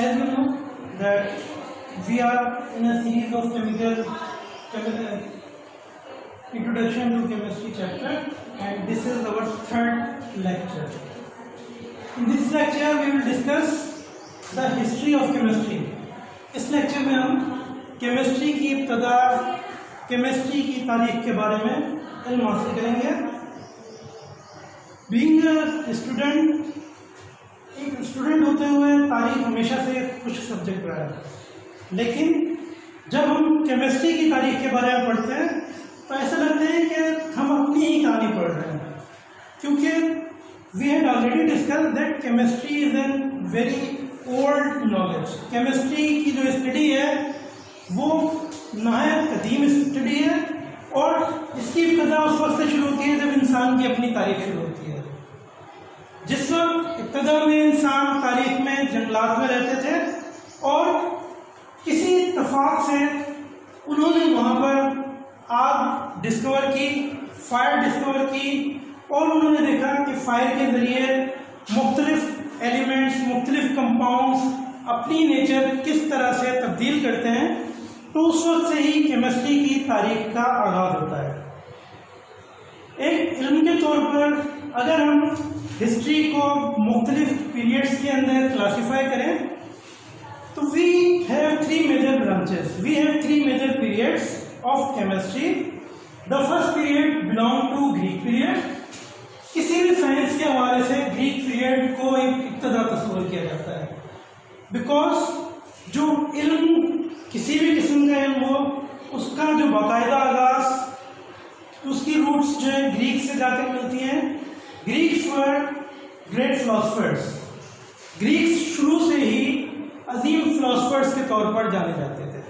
As you know that we are in a series of chemical introduction to chemistry chapter, and this is our third lecture. In this lecture we will discuss the history of chemistry. इस lecture में हम chemistry की इब्तिदा, chemistry की तारीख के बारे में इल्म हासिल करेंगे. बीइंग अ स्टूडेंट, एक स्टूडेंट होते हुए तारीख हमेशा से कुछ सब्जेक्ट रहा है, लेकिन जब हम केमिस्ट्री की तारीख के बारे में पढ़ते हैं तो ऐसा लगता है कि हम अपनी ही कहानी पढ़ रहे हैं, क्योंकि we had already discuss that chemistry is an very old knowledge. Chemistry की जो स्टडी है वो नहायत कदीम स्टडी है और इसकी इब्तिदा उस वक्त से शुरू होती है जब इंसान की अपनी तारीख शुरू होती है. जिस वक्त इब्तिदा में इंसान तारीख में जंगलात में रहते थे और किसी इत्तेफाक से उन्होंने वहाँ पर आग डिस्कवर की, फायर डिस्कवर की, और उन्होंने देखा कि फायर के ज़रिए मुख्तलिफ एलिमेंट्स, मुख्तलिफ कंपाउंड्स अपनी नेचर किस तरह से तब्दील करते हैं. तो उस वक्त से ही केमिस्ट्री की तारीख का आगाज़ होता है. एक इल्म के तौर पर अगर हम हिस्ट्री को मुख्तलिफ पीरियड्स के अंदर क्लासीफाई करें तो we have three major branches, we have three major periods of chemistry. The first period belong to Greek period. किसी भी साइंस के हवाले से ग्रीक पीरियड को एक इब्तिदा तस्वर किया जाता है, बिकॉज जो इल्म, किसी भी किस्म का इल्म हो, उसका जो बाकायदा आगाज, उसकी रूट्स जो है ग्रीक से जाकर मिलती हैं. Greeks were great philosophers. Greeks शुरू से ही अजीम फिलोसफर्स के तौर पर जाने जाते थे.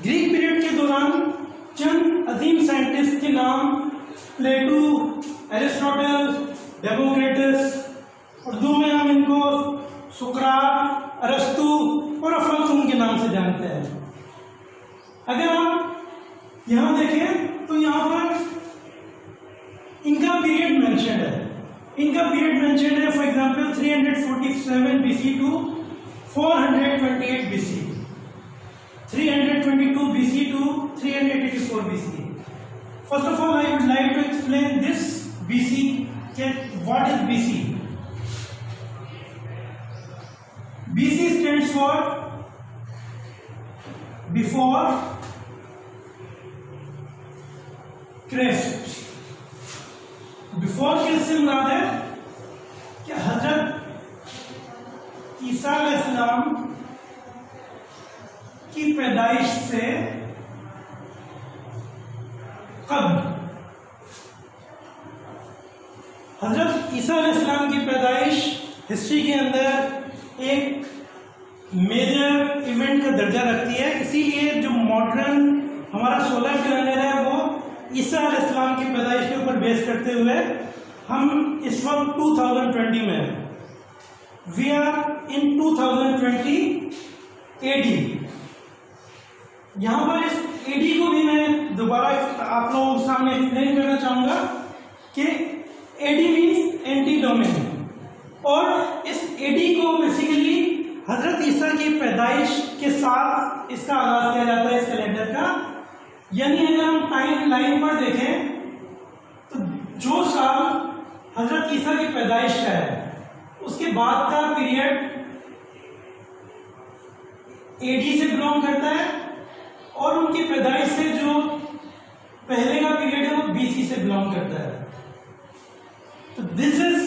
ग्रीक पीरियड के दौरान चंद अजीम साइंटिस्ट के नाम प्लेटो, एरिस्टोटल, डेमोक्रिटस, उर्दू में हम इनको सुकरात, अरस्तु और अफलातून के नाम से जानते हैं. अगर आप यहाँ देखें तो यहाँ पर इनका पीरियड मेंशन है. इनका पीरियड मेंशन है for example 347 BC to 428 BC, 322 BC to 384 BC. First of all, I would like to explain this BC. What is BC? BC stands for before Christ. Before Christ से मुराद है कि हजरत ईसा अलैहिस्सलाम की पैदाइश से कब. हजरत ईसा अलैहिस्सलाम की पैदाइश हिस्ट्री के अंदर एक मेजर इवेंट का दर्जा रखती है. इसीलिए जो मॉडर्न हमारा सोलर कैलेंडर है वो ईसा अलैहिस्सलाम की पैदाइश के ऊपर बेस करते हुए हम इस वक्त 2020 में हैं. We are in 2020 AD. यहाँ पर इस AD को भी मैं दोबारा आप लोगों के सामने एक्सप्लेन करना चाहूँगा कि AD मीन्स एंटी डोमिनियन, और इस AD को बेसिकली हजरत ईसा की पैदाइश के साथ इसका आगाज किया जाता है इस कैलेंडर का. यानी अगर हम टाइम लाइन पर देखें तो जो साल हजरत ईसा की पैदाइश का है उसके बाद का पीरियड AD से बिलोंग करता है, और उनकी पैदाइश से जो पहले का पीरियड है वो BC से बिलोंग करता है. तो this is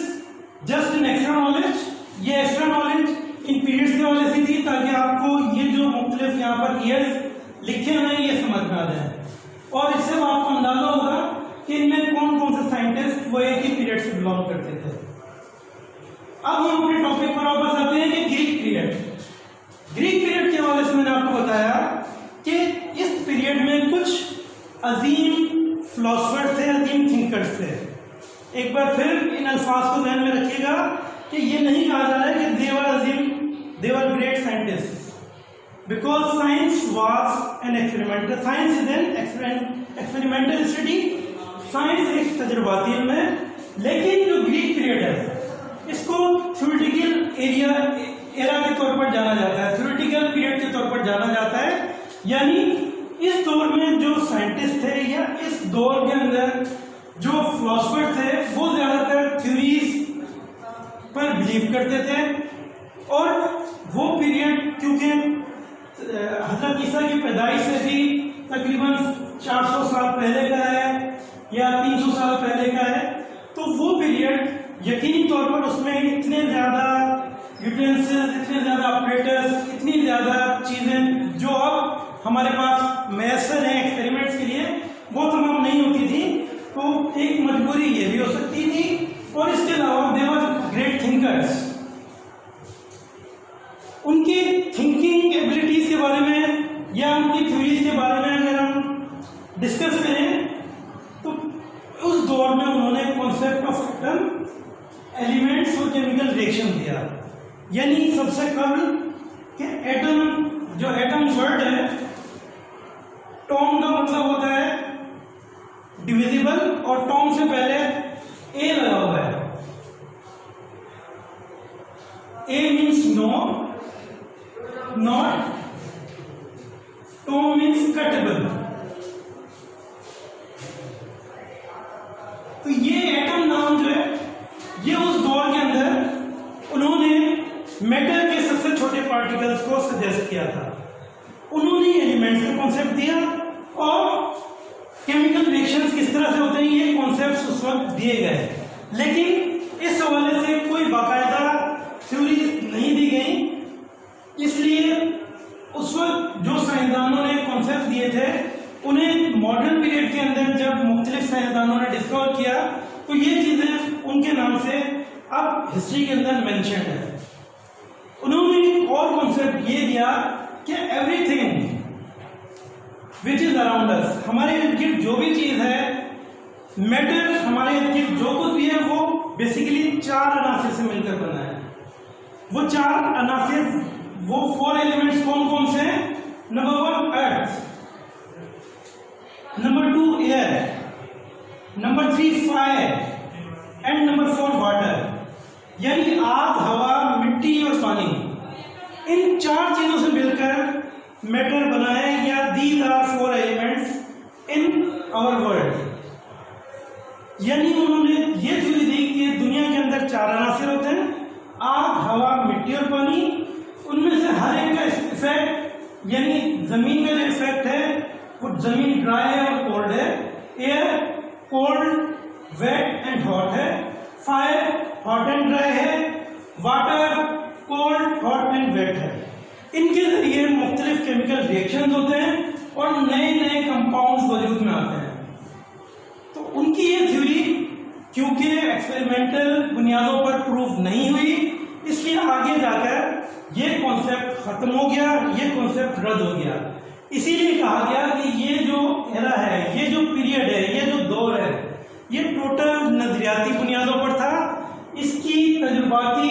just an extra knowledge. ये एक्स्ट्रा नॉलेज इन पीरियड्स के हवाले से थी ताकि आपको ये जो मुख्तलिफ यहाँ पर ईयर्स लिखे हुए हैं ये समझ में आ जाए, और इससे आपको अंदाजा होगा कि इनमें कौन कौन से साइंटिस्ट वो एक ही पीरियड से बिलोंग करते थे. अब हम अपने टॉपिक पर वापस आते हैं कि ग्रीक पीरियड. ग्रीक पीरियड के हवाले से मैंने आपको बताया कि इस पीरियड में कुछ अजीम फिलोसफर थे, अजीम थिंकर्स थे. एक बार फिर इन अल्फाज को ध्यान में रखिएगा कि ये नहीं कहा जा रहा है कि दे वर अजीम, they were great scientist, because science was an experimental, science is an experimental study. Science एक तजुर्बाती इल्म है, लेकिन जो ग्रीक पीरियड है इसको थ्योरेटिकल एरा के तौर पर जाना जाता है, थ्योरेटिकल पीरियड के तौर पर जाना जाता है। यानी इस दौर में जो साइंटिस्ट थे या इस दौर के अंदर जो फिलोसफर थे वो ज्यादातर थ्योरीज पर बिलीव करते थे। और वो पीरियड क्योंकि हजरत ईसा की पैदाइश से भी तकरीबन 400 साल पहले का है या 300 साल पहले का है, तो वो पीरियड यकीनी तौर पर उसमें इतने ज़्यादा यूटेंसिल्स, इतने ज़्यादा ऑपरेटर्स, इतनी ज़्यादा चीज़ें जो अब हमारे पास मैसर हैं एक्सपेरिमेंट्स के लिए, वो तमाम नहीं होती थी। तो एक मजबूरी ये भी हो सकती थी। और इसके अलावा दे वर ग्रेट थिंकर्स, उनकी थिंकिंग एबिलिटीज के बारे में या उनकी थ्योरीज के बारे में अगर हम डिस्कस करें तो उस दौर में उन्होंने कॉन्सेप्ट ऑफ एटम, एलिमेंट्स और केमिकल रिएक्शन दिया। यानी सबसे कम कि एटम, जो एटम वर्ड है, टॉम का मतलब होता है डिविजिबल और टॉम से पहले ए लगा हुआ है। A means no, not, tom means cuttable. तो ये एटम नाम जो है ये उस दौर के अंदर उन्होंने मैटर के सबसे छोटे पार्टिकल्स को सजेस्ट किया था। उन्होंने एलिमेंट्स का कॉन्सेप्ट दिया और केमिकल रिएक्शंस किस तरह से होते हैं ये कॉन्सेप्ट्स उस वक्त दिए गए। लेकिन इस हवाले से कोई बाकायदा थ्योरी नहीं दी गई। इसलिए उस वक्त जो साइंसदानों ने कॉन्सेप्ट दिए थे उन्हें मॉडर्न पीरियड के अंदर जब मुख्तलिफ साइंसदानों ने डिस्कवर किया तो ये चीज़ें उनके नाम से अब हिस्ट्री के अंदर मेंशन है। उन्होंने एक और कॉन्सेप्ट ये दिया कि everything which is around us, हमारे इर्द गिर्द जो भी चीज़ है, मैटर हमारे इर्द गिर्द जो कुछ भी है वो बेसिकली 4 अनासिर से मिलकर बना है। वो 4 अनासिर, वो 4 एलिमेंट्स कौन कौन से हैं? Number 1 earth, number 2 air, number 3 fire and number 4 water. यानी आग, हवा, मिट्टी और पानी, इन 4 चीजों से मिलकर मैटर बना है, या these are 4 elements in our world. यानी उन्होंने ये थ्योरी दी कि दुनिया के अंदर 4 अनासिर होते हैं, आग, हवा, मिट्टी और पानी। उनमें से हर एक का इफेक्ट, यानी जमीन का जो इफेक्ट है वो जमीन ड्राई है और कोल्ड है, air cold, wet and hot है, फायर हॉट एंड ड्राई है, water cold, hot and wet है। इनके जरिए मुख्तलिफ केमिकल रिएक्शन होते हैं और नए नए कंपाउंड्स वजूद में आते हैं। तो उनकी ये थ्योरी क्योंकि एक्सपेरिमेंटल बुनियादों पर प्रूव नहीं हुई, इसलिए आगे जाकर ये कॉन्सेप्ट खत्म हो गया, ये कॉन्सेप्ट रद्द हो गया। इसीलिए कहा गया कि ये जो एरा है, ये जो पीरियड है, ये जो दौर है, ये टोटल नजरियाती बुनियादों पर था। इसकी तजुर्बाती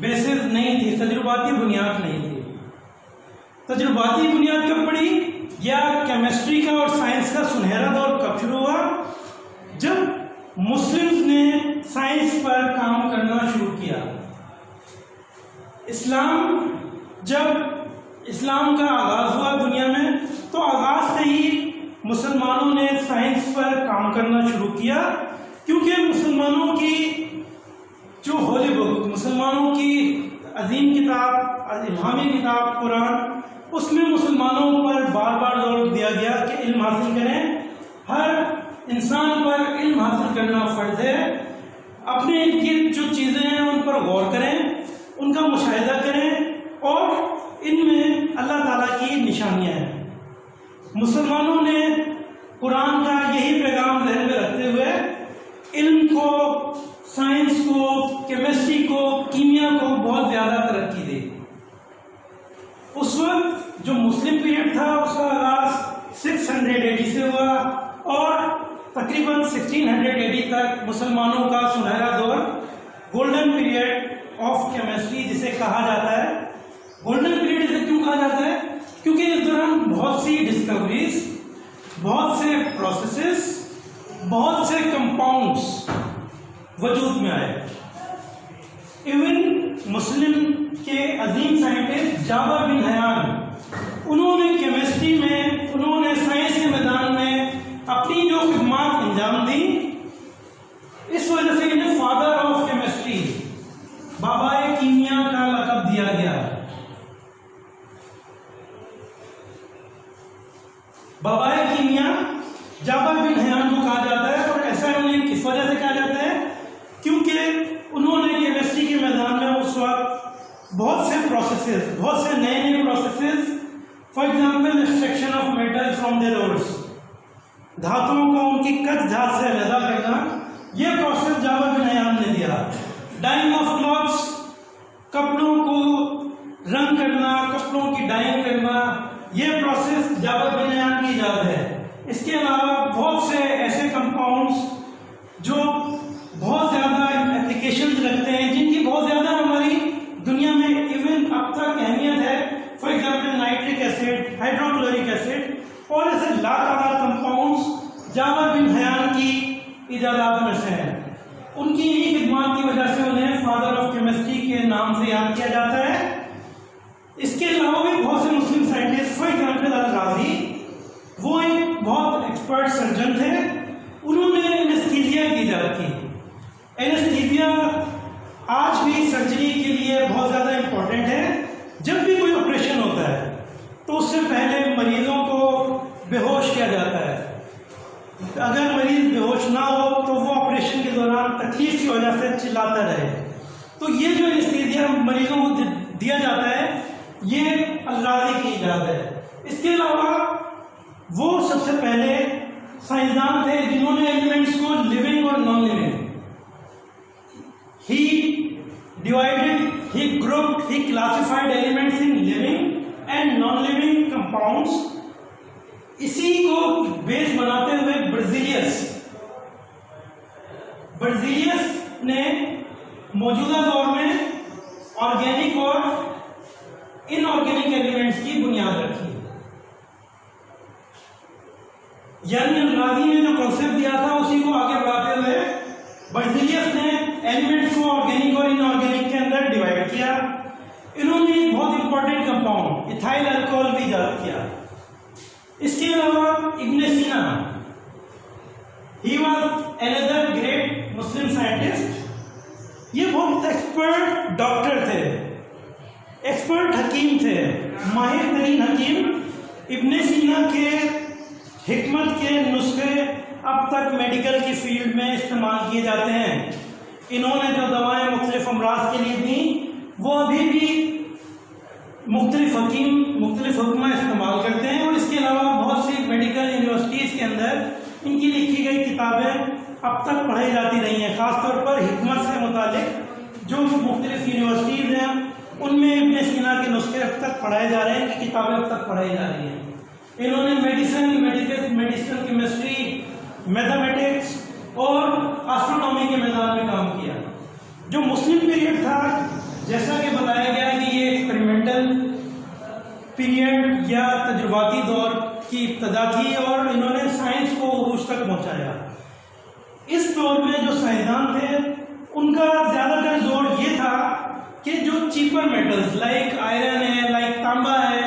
बेसिस नहीं थी, तजुर्बाती बुनियाद नहीं थी। तजुर्बाती बुनियाद कब पड़ी, या केमिस्ट्री का और साइंस का सुनहरा दौर कब शुरू हुआ? जब मुस्लिम्स ने साइंस पर काम करना शुरू किया। जब इस्लाम का आगाज हुआ दुनिया में, तो आगाज से ही मुसलमानों ने साइंस पर काम करना शुरू किया, क्योंकि मुसलमानों की जो होली बुक, मुसलमानों की अजीम किताब, इल्हामी किताब कुरान, उसमें मुसलमानों पर बार बार जोर दिया गया कि इल्म हासिल करें, हर इंसान पर इल्म हासिल करना फर्ज है, अपने इर्द गिर्द जो चीज़ें हैं उन पर गौर करें, उनका मुशाहिदा करें और इनमें अल्लाह ताला की निशानियां हैं। मुसलमानों ने कुरान का यही पैगाम ज़हन में रखते हुए इल्म को, साइंस को, केमिस्ट्री को, कीमिया को बहुत ज़्यादा तरक्की दी। उस वक्त जो मुस्लिम पीरियड था उसका आगाज 600 AD से हुआ और तकरीबन 1600 AD तक मुसलमानों का सुनहरा दौर, गोल्डन पीरियड ऑफ केमिस्ट्री जिसे कहा जाता है। गोल्डन पीरियड इसे क्यों कहा जाता है? क्योंकि इस दौरान बहुत सी डिस्कवरीज, बहुत से प्रोसेसेस, बहुत से कंपाउंड्स वजूद में आए। इवन मुस्लिम के अजीम साइंटिस्ट जाबर बिन हयान, उन्होंने केमिस्ट्री में, उन्होंने साइंस के मैदान में अपनी जो खिदमत अंजाम दी, इस वजह से इन्हें फादर ऑफ केमिस्ट्री, बाबाए कीमिया का लक़ब दिया गया। बाबाए कीमिया जाबर बिन हयान को कहा जाता है, और ऐसा उन्हें किस वजह से कहा जाता है? क्योंकि उन्होंने केमिस्ट्री के मैदान में उस वक्त बहुत से प्रोसेसेस, बहुत से नए नए processes, for example extraction of metal from their ores, धातुओं को उनकी कच्च धात से अलग करना, ये प्रोसेस जाबर बिन हयान ने दिया। डाइंग ऑफ क्लॉथ्स, कपड़ों को रंग करना, कपड़ों की डाइंग करना, ये प्रोसेस जाबर बिन हयान की इजाद है। इसके अलावा बहुत से ऐसे कंपाउंड्स जो बहुत ज़्यादा एप्लीकेशंस रखते हैं, जिनकी बहुत ज़्यादा हमारी दुनिया में इवन अब तक अहमियत है, for example nitric acid, hydrochloric acid, और ऐसे लातादार कंपाउंड्स जाबर बिन हयान की इजादात में से हैं। उनकी इन्हीं खिदमत की वजह से उन्हें फादर ऑफ केमिस्ट्री के नाम से याद किया जाता है। इसके अलावा भी बहुत से मुस्लिम साइंटिस्ट, फॉर एग्जाम्पल अल-गाज़ी, वो एक बहुत एक्सपर्ट सर्जन थे, उन्होंने एनेस्थीसिया की इजाद की। एनेस्थीसिया आज भी सर्जरी के लिए बहुत ज़्यादा इम्पोर्टेंट है। जब भी कोई ऑपरेशन होता है तो उससे पहले मरीजों को बेहोश किया जाता है। अगर मरीज बेहोश ना हो तो वो ऑपरेशन के दौरान तकलीफ की वजह से चिल्लाता रहे। तो ये जो एनेस्थीसिया मरीजों को दिया जाता है, ये अल-गाज़ी की इजाद है। इसके अलावा वो सबसे पहले साइंसदान थे जिन्होंने एलिमेंट्स को लिविंग और non living, he divided, he grouped, he classified elements in living and non-living compounds। इसी को बेस बनाते हुए बर्ज़िलियस ने मौजूदा दौर में ऑर्गेनिक और इनऑर्गेनिक एलिमेंट्स की बुनियाद रखी। यानी अल-गाज़ी ने जो कॉन्सेप्ट दिया था उसी को आगे बढ़ाते हुए बर्ज़िलियस ने एलिमेंट्स को ऑर्गेनिक और इनऑर्गेनिक के अंदर डिवाइड किया। इन्होंने एक बहुत इंपॉर्टेंट कंपाउंड इथाइल अल्कोहल भी इजाद किया। इसके अलावा इब्न सीना, he was another great Muslim scientist. ये बहुत एक्सपर्ट डॉक्टर थे, एक्सपर्ट हकीम थे, माहिर तरीन हकीम। इब्न सीना के हिकमत के नुस्खे अब तक मेडिकल की फील्ड में इस्तेमाल किए जाते हैं। इन्होंने जो दवाएं मुख्तलिफ अमराज के लिए दी, वो अभी भी मुख्तलिफ हकीम मुख्तलिफ हुक्मा इस्तेमाल करते हैं। और इसके अलावा बहुत सी मेडिकल यूनिवर्सिटीज़ के अंदर इनकी लिखी गई किताबें अब तक पढ़ाई जाती रही हैं। ख़ासतौर पर हिकमत से मुतालिक जो मुख्तलिफ यूनिवर्सिटीज़ हैं, उनमें इब्न सीना के नुस्खे अब तक पढ़ाए जा रहे हैं, कि किताबें अब तक पढ़ाई जा रही हैं। इन्होंने मेडिसिन, केमिस्ट्री, मैथमेटिक्स और एस्ट्रोनॉमी के मैदान में काम किया। जो मुस्लिम पीरियड था, जैसा कि बताया गया कि ये एक्सपेरिमेंटल पीरियड या तजुर्बाती दौर की इब्तदा की, और इन्होंने साइंस को उरूज तक पहुंचाया। इस दौर में जो साइंसदान थे, उनका ज़्यादातर जोर ये था कि जो चीपर मेटल्स लाइक आयरन है, लाइक तांबा है,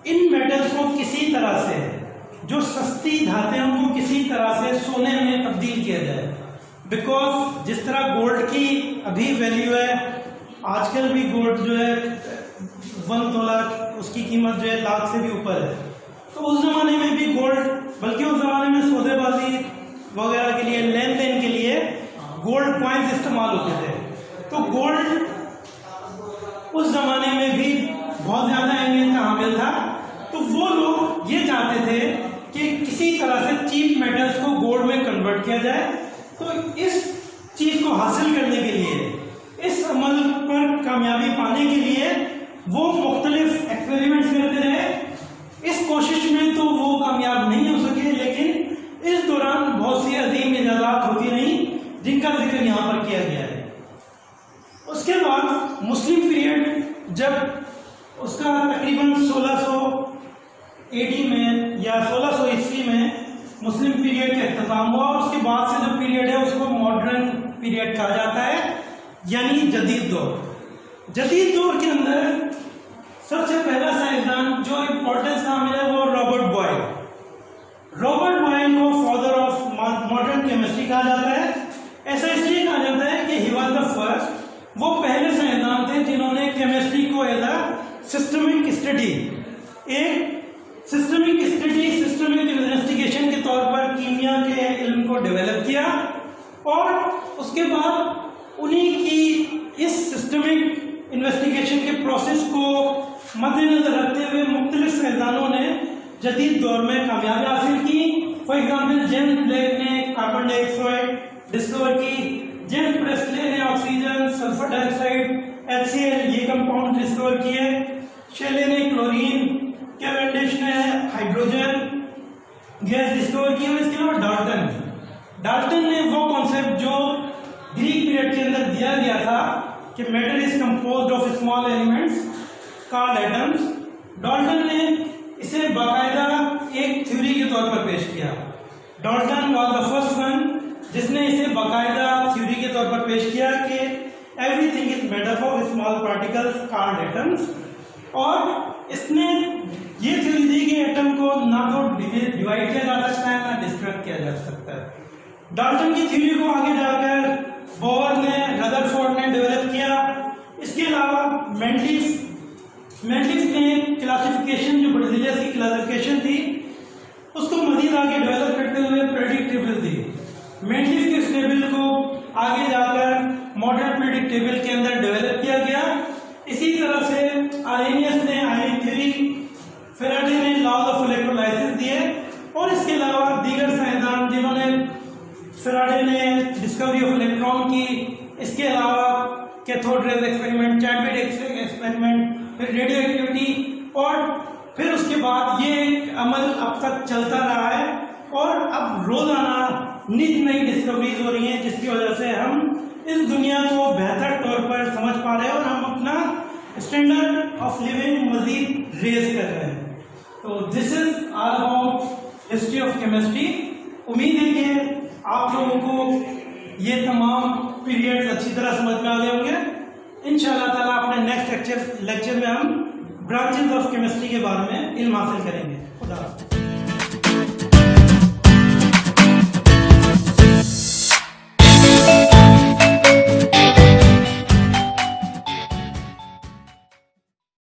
इन मेटल्स को किसी तरह से, जो सस्ती धातें उनको किसी तरह से सोने में तब्दील किया जाए। बिकॉज जिस तरह गोल्ड की अभी वैल्यू है, आजकल भी गोल्ड जो है 1 तोला उसकी कीमत जो है लाख से भी ऊपर है। तो उस ज़माने में भी गोल्ड, बल्कि उस ज़माने में सौदेबाजी वगैरह के लिए, लेन देन के लिए गोल्ड कॉइन्स इस्तेमाल होते थे। तो गोल्ड उस ज़माने में भी बहुत ज़्यादा अहमियत का हामिल था। तो वो लोग ये चाहते थे कि किसी तरह से चीप मेटल्स को गोल्ड में कन्वर्ट किया जाए। तो इस चीज़ को हासिल करने के लिए, इस अमल पर कामयाबी पाने के लिए वो मुख्तलिफ एक्सपेरिमेंट्स करते रहे। इस कोशिश में तो वो कामयाब नहीं हो सके, लेकिन इस दौरान बहुत सी अजीम इजादात होती रहीं, जिनका जिक्र यहाँ पर किया गया है। उसके बाद मुस्लिम पीरियड जब उसका तकरीबन 1600 AD में या 1600 ईस्वी में मुस्लिम पीरियड का इख्तिताम हुआ, और उसके बाद से जो पीरियड है उसको मॉडर्न पीरियड कहा जाता है, यानी जदीद दौर। जदीद दौर के अंदर सबसे पहला साइंसदान जो इम्पोर्टेंस का मिला वो रॉबर्ट बॉयल। रॉबर्ट बॉयल को फादर ऑफ मॉडर्न केमिस्ट्री कहा जाता है। ऐसा इसलिए कहा जाता है कि ही वाज द फर्स्ट, वो पहले साइंसदान थे जिन्होंने केमिस्ट्री को एज अ सिस्टमिक स्टडी, एक सिस्टमिक स्टडी, सिस्टमिक इन्वेस्टिगेशन के तौर पर कीमिया के इल्म को डेवलप किया। और उसके बाद उन्हीं की इस सिस्टमिक इन्वेस्टिगेशन के प्रोसेस को मद्देनजर रखते हुए मुख्तलिफ साइंसदानों ने जदीद दौर में कामयाबी हासिल की। फॉर एग्जाम्पल जेम्स ब्लैक ने कार्बन डाइऑक्साइड डिस्कवर की, जेम्स प्रेस्ले ने ऑक्सीजन, सल्फर डाइऑक्साइड, HCl ये कंपाउंड डिस्कवर किए, शेले ने क्लोरीन, कैवेंडिश ने हाइड्रोजन गैस डिस्कवर की। और इसके अलावा डाल्टन ने वो कॉन्सेप्ट जो ग्रीक पीरियड के अंदर दिया गया था कि matter is composed of small elements called atoms, Dalton ने इसे बाकायदा एक थ्योरी के तौर पर पेश किया। Dalton was the first one जिसने इसे बाकायदा थ्योरी के तौर पर पेश किया कि everything is made up of small particles called atoms. और इसने ये थ्योरी दी कि एटम को ना तो डिवाइड किया जा सकता है ना डिस्ट्रक्ट किया जा सकता है। डाल्टन की थ्योरी को आगे जाकर बोर ने, रदरफोर्ड ने डेवलप किया। इसके अलावा मेंडलिफ ने क्लासिफिकेशन, जो बर्ज़िलियस की क्लासिफिकेशन थी, उसको मजीद आगे डेवलप करते हुए पीरियोडिक टेबल दी। मेंडलिफ के इस टेबल को आगे जाकर मॉडर्न पीरियोडिक टेबल के अंदर डेवलप किया गया। इसी तरह से आर्रेनियस ने आयन थ्योरी, फैराडे ने लॉज ऑफ इलेक्ट्रोलाइसिस दिए। और इसके अलावा दीगर साइंसदान जिन्होंने, फैराडे ने डिस्कवरी ऑफ इलेक्ट्रॉन की, इसके अलावा cathode rays experiment, Chadwick experiment, फिर रेडियो एक्टिविटी, और फिर उसके बाद ये अमल अब तक चलता रहा है। और अब रोजाना नित नई डिस्कवरीज हो रही हैं जिसकी वजह से हम इस दुनिया को बेहतर तौर पर समझ पा रहे हैं और हम अपना स्टैंडर्ड ऑफ लिविंग मजीद रेज कर रहे हैं। तो this is all about history of chemistry. उम्मीद है कि आप लोगों को ये तमाम पीरियड्स अच्छी तरह समझ में आ गए होंगे। इंशाअल्लाह ताला अपने नेक्स्ट लेक्चर में हम ब्रांचेस ऑफ केमिस्ट्री के बारे में इल्म हासिल करेंगे। खुदा हाफ़िज़।